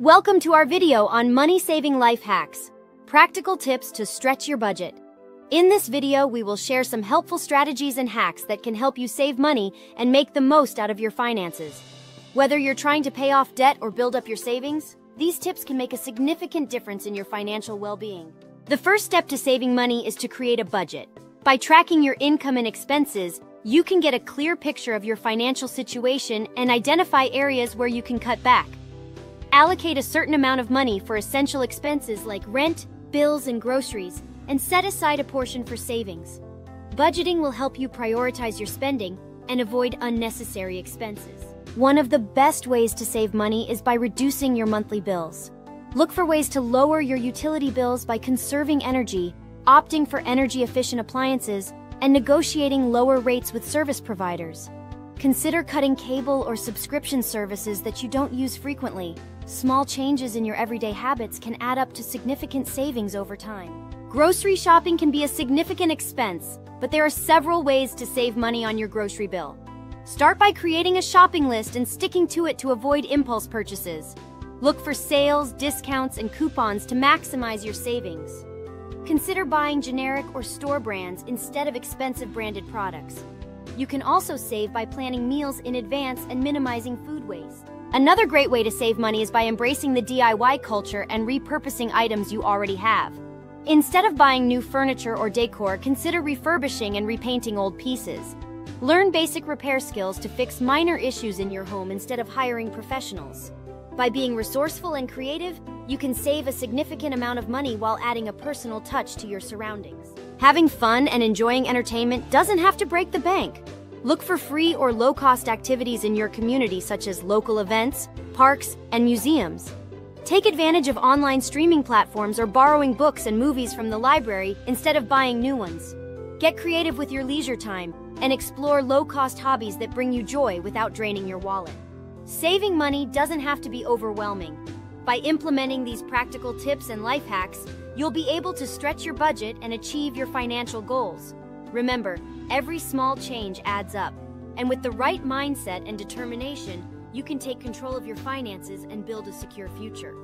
Welcome to our video on money-saving life hacks, practical tips to stretch your budget. In this video, we will share some helpful strategies and hacks that can help you save money and make the most out of your finances. Whether you're trying to pay off debt or build up your savings, these tips can make a significant difference in your financial well-being. The first step to saving money is to create a budget. By tracking your income and expenses, you can get a clear picture of your financial situation and identify areas where you can cut back. Allocate a certain amount of money for essential expenses like rent, bills, and groceries, and set aside a portion for savings. Budgeting will help you prioritize your spending and avoid unnecessary expenses. One of the best ways to save money is by reducing your monthly bills. Look for ways to lower your utility bills by conserving energy, opting for energy-efficient appliances, and negotiating lower rates with service providers. Consider cutting cable or subscription services that you don't use frequently. Small changes in your everyday habits can add up to significant savings over time. Grocery shopping can be a significant expense, but there are several ways to save money on your grocery bill. Start by creating a shopping list and sticking to it to avoid impulse purchases. Look for sales, discounts, and coupons to maximize your savings. Consider buying generic or store brands instead of expensive branded products. You can also save by planning meals in advance and minimizing food waste. Another great way to save money is by embracing the DIY culture and repurposing items you already have. Instead of buying new furniture or decor, consider refurbishing and repainting old pieces. Learn basic repair skills to fix minor issues in your home instead of hiring professionals. By being resourceful and creative, you can save a significant amount of money while adding a personal touch to your surroundings. Having fun and enjoying entertainment doesn't have to break the bank. Look for free or low-cost activities in your community, such as local events, parks, and museums. Take advantage of online streaming platforms or borrowing books and movies from the library instead of buying new ones. Get creative with your leisure time and explore low-cost hobbies that bring you joy without draining your wallet. Saving money doesn't have to be overwhelming. By implementing these practical tips and life hacks, you'll be able to stretch your budget and achieve your financial goals. Remember, every small change adds up, and with the right mindset and determination, you can take control of your finances and build a secure future.